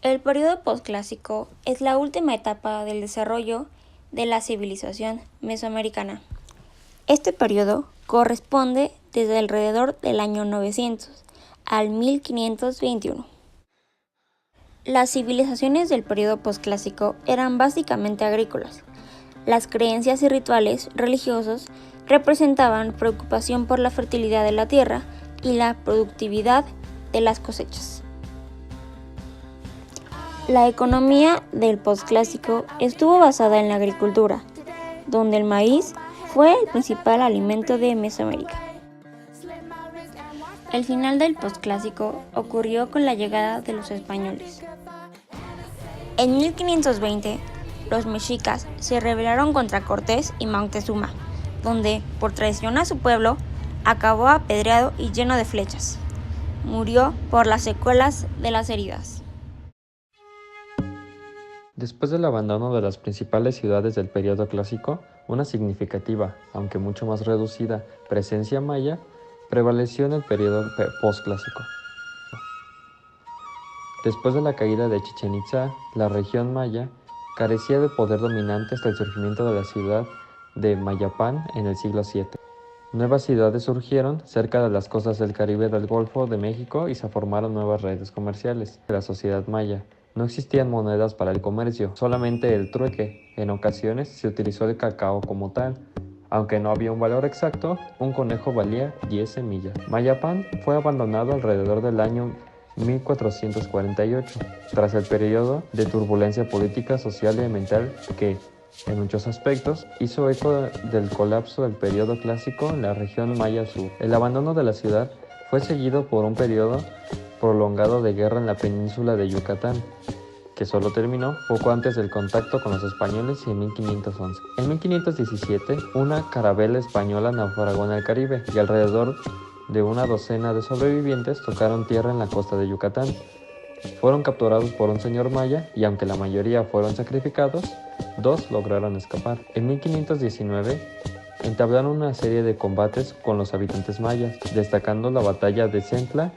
El periodo posclásico es la última etapa del desarrollo de la civilización mesoamericana. Este periodo corresponde desde alrededor del año 900 al 1521. Las civilizaciones del periodo posclásico eran básicamente agrícolas. Las creencias y rituales religiosos representaban preocupación por la fertilidad de la tierra y la productividad de las cosechas. La economía del posclásico estuvo basada en la agricultura, donde el maíz fue el principal alimento de Mesoamérica. El final del posclásico ocurrió con la llegada de los españoles. En 1520, los mexicas se rebelaron contra Cortés y Moctezuma, donde, por traición a su pueblo, acabó apedreado y lleno de flechas. Murió por las secuelas de las heridas. Después del abandono de las principales ciudades del periodo clásico, una significativa, aunque mucho más reducida, presencia maya prevaleció en el periodo posclásico. Después de la caída de Chichén Itzá, la región maya carecía de poder dominante hasta el surgimiento de la ciudad de Mayapán en el siglo VII. Nuevas ciudades surgieron cerca de las costas del Caribe del Golfo de México y se formaron nuevas redes comerciales de la sociedad maya. No existían monedas para el comercio, solamente el trueque. En ocasiones se utilizó el cacao como tal. Aunque no había un valor exacto, un conejo valía 10 semillas. Mayapán fue abandonado alrededor del año 1448, tras el periodo de turbulencia política, social y mental que, en muchos aspectos, hizo eco del colapso del periodo clásico en la región maya sur. El abandono de la ciudad fue seguido por un periodo prolongado de guerra en la península de Yucatán, que solo terminó poco antes del contacto con los españoles y en 1511. En 1517, una carabela española naufragó en el Caribe y alrededor de una docena de sobrevivientes tocaron tierra en la costa de Yucatán. Fueron capturados por un señor maya y aunque la mayoría fueron sacrificados, 2 lograron escapar. En 1519, entablaron una serie de combates con los habitantes mayas, destacando la batalla de Centla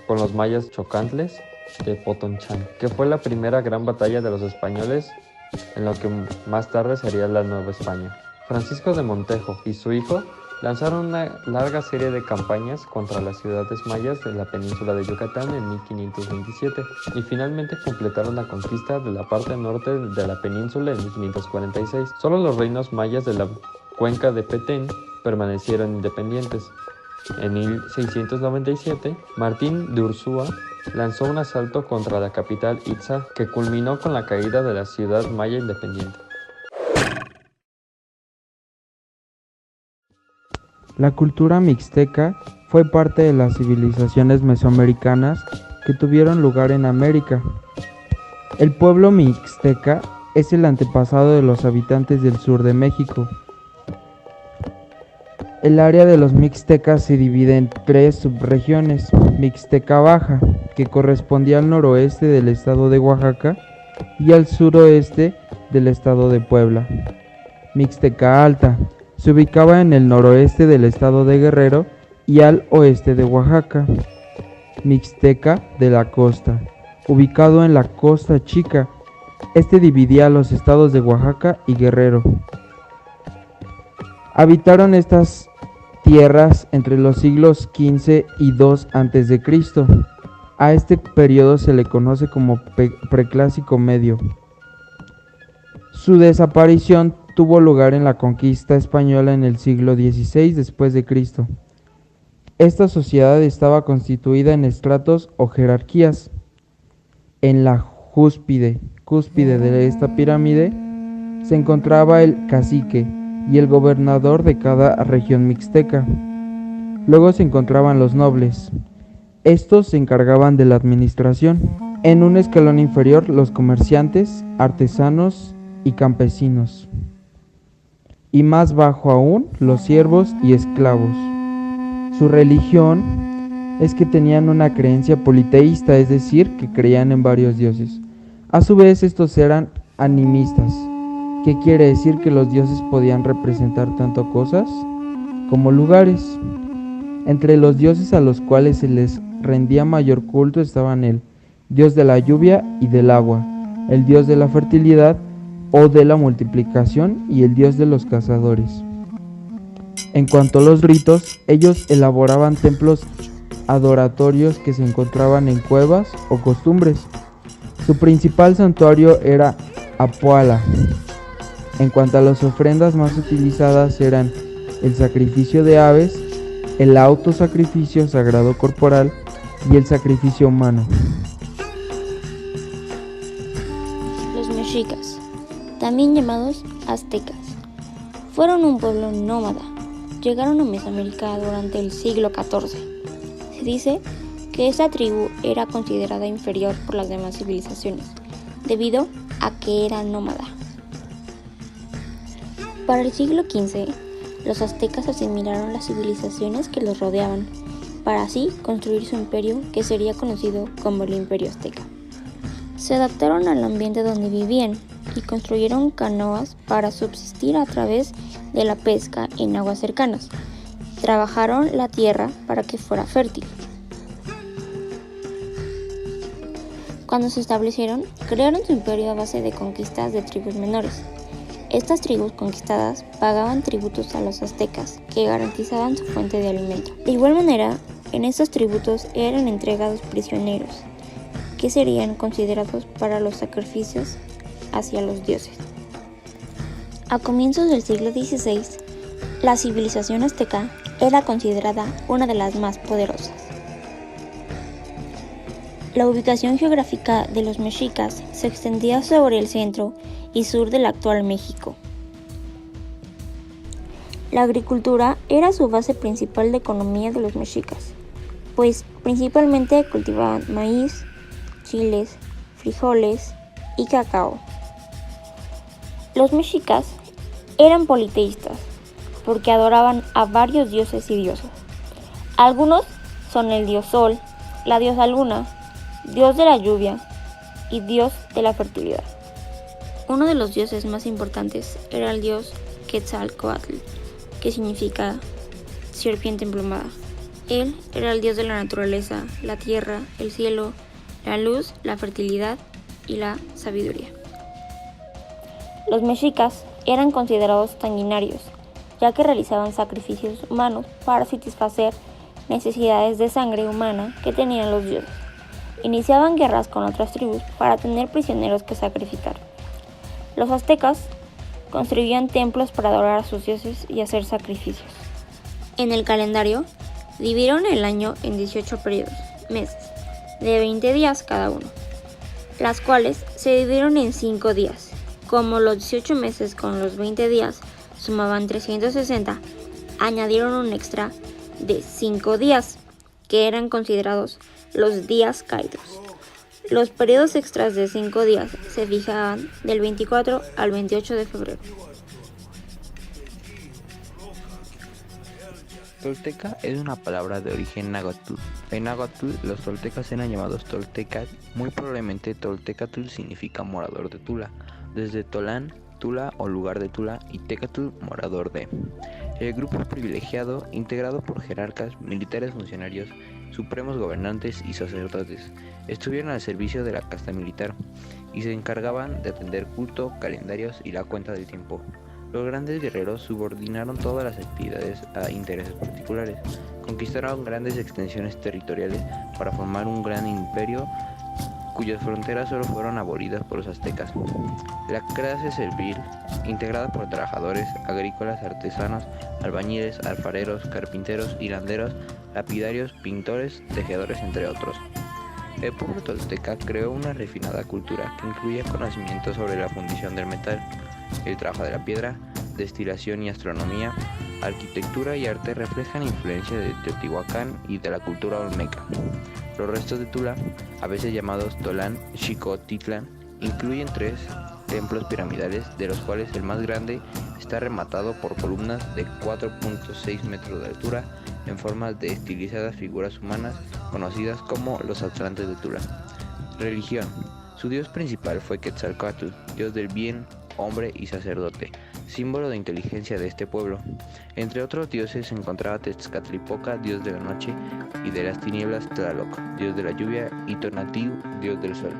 con los mayas chocantles de Potonchán, que fue la primera gran batalla de los españoles en lo que más tarde sería la Nueva España. Francisco de Montejo y su hijo lanzaron una larga serie de campañas contra las ciudades mayas de la península de Yucatán en 1527 y finalmente completaron la conquista de la parte norte de la península en 1546. Solo los reinos mayas de la cuenca de Petén permanecieron independientes. En 1697, Martín de Ursúa lanzó un asalto contra la capital Itzá, que culminó con la caída de la ciudad maya independiente. La cultura mixteca fue parte de las civilizaciones mesoamericanas que tuvieron lugar en América. El pueblo mixteca es el antepasado de los habitantes del sur de México. El área de los mixtecas se divide en 3 subregiones: Mixteca Baja, que correspondía al noroeste del estado de Oaxaca y al suroeste del estado de Puebla. Mixteca Alta, se ubicaba en el noroeste del estado de Guerrero y al oeste de Oaxaca. Mixteca de la Costa, ubicado en la Costa Chica, dividía los estados de Oaxaca y Guerrero. Habitaron estas tierras entre los siglos XV y II a.C. A este periodo se le conoce como Preclásico Medio. Su desaparición tuvo lugar en la conquista española en el siglo XVI después de Cristo. Esta sociedad estaba constituida en estratos o jerarquías. En la cúspide de esta pirámide se encontraba el cacique y el gobernador de cada región mixteca. Luego se encontraban los nobles. Estos se encargaban de la administración. En un escalón inferior, los comerciantes, artesanos y campesinos. Y más bajo aún, los siervos y esclavos. Su religión es que tenían una creencia politeísta, es decir, que creían en varios dioses. A su vez, estos eran animistas, que quiere decir que los dioses podían representar tanto cosas como lugares. Entre los dioses a los cuales se les rendía mayor culto estaban el dios de la lluvia y del agua, el dios de la fertilidad o de la multiplicación y el dios de los cazadores. En cuanto a los ritos, ellos elaboraban templos adoratorios que se encontraban en cuevas o costumbres. Su principal santuario era Apoala. En cuanto a las ofrendas más utilizadas eran el sacrificio de aves, el autosacrificio sagrado corporal y el sacrificio humano. Los mexicas, también llamados aztecas, fueron un pueblo nómada. Llegaron a Mesoamérica durante el siglo XIV. Se dice que esta tribu era considerada inferior por las demás civilizaciones, debido a que era nómada. Para el siglo XV, los aztecas asimilaron las civilizaciones que los rodeaban, para así construir su imperio que sería conocido como el Imperio Azteca. Se adaptaron al ambiente donde vivían y construyeron canoas para subsistir a través de la pesca en aguas cercanas. Trabajaron la tierra para que fuera fértil. Cuando se establecieron, crearon su imperio a base de conquistas de tribus menores. Estas tribus conquistadas pagaban tributos a los aztecas, que garantizaban su fuente de alimento. De igual manera, en estos tributos eran entregados prisioneros, que serían considerados para los sacrificios hacia los dioses. A comienzos del siglo XVI, la civilización azteca era considerada una de las más poderosas. La ubicación geográfica de los mexicas se extendía sobre el centro y sur del actual México. La agricultura era su base principal de economía de los mexicas, pues principalmente cultivaban maíz, chiles, frijoles y cacao. Los mexicas eran politeístas porque adoraban a varios dioses y diosas. Algunos son el dios Sol, la diosa Luna, dios de la lluvia y dios de la fertilidad. Uno de los dioses más importantes era el dios Quetzalcóatl, que significa serpiente emplumada. Él era el dios de la naturaleza, la tierra, el cielo, la luz, la fertilidad y la sabiduría. Los mexicas eran considerados sanguinarios, ya que realizaban sacrificios humanos para satisfacer necesidades de sangre humana que tenían los dioses. Iniciaban guerras con otras tribus para tener prisioneros que sacrificar. Los aztecas construían templos para adorar a sus dioses y hacer sacrificios. En el calendario, dividieron el año en 18 periodos, meses, de 20 días cada uno, las cuales se dividieron en 5 días. Como los 18 meses con los 20 días sumaban 360, añadieron un extra de 5 días, que eran considerados los días caídos. Los periodos extras de 5 días se fijaban del 24 al 28 de febrero. Tolteca es una palabra de origen náhuatl. En náhuatl, los toltecas eran llamados toltecas. Muy probablemente Toltecatl significa morador de Tula, desde Tolán, Tula o lugar de Tula, y Tecatl, morador de. El grupo privilegiado, integrado por jerarcas, militares funcionarios, supremos gobernantes y sacerdotes, estuvieron al servicio de la casta militar y se encargaban de atender culto, calendarios y la cuenta del tiempo. Los grandes guerreros subordinaron todas las actividades a intereses particulares, conquistaron grandes extensiones territoriales para formar un gran imperio cuyas fronteras solo fueron abolidas por los aztecas. La clase servil, integrada por trabajadores agrícolas, artesanos, albañiles, alfareros, carpinteros, hilanderos, lapidarios, pintores, tejedores, entre otros. El pueblo tolteca creó una refinada cultura que incluye conocimientos sobre la fundición del metal, el trabajo de la piedra, destilación y astronomía. Arquitectura y arte reflejan influencia de Teotihuacán y de la cultura olmeca. Los restos de Tula, a veces llamados Tolán Xicotitlán, incluyen 3 templos piramidales, de los cuales el más grande está rematado por columnas de 4.6 metros de altura en forma de estilizadas figuras humanas conocidas como los Atlantes de Tula. Religión. Su dios principal fue Quetzalcóatl, dios del bien, hombre y sacerdote. símbolo de inteligencia de este pueblo. Entre otros dioses se encontraba Tezcatlipoca, dios de la noche y de las tinieblas, Tlaloc, dios de la lluvia, y Tonatiuh, dios del sol.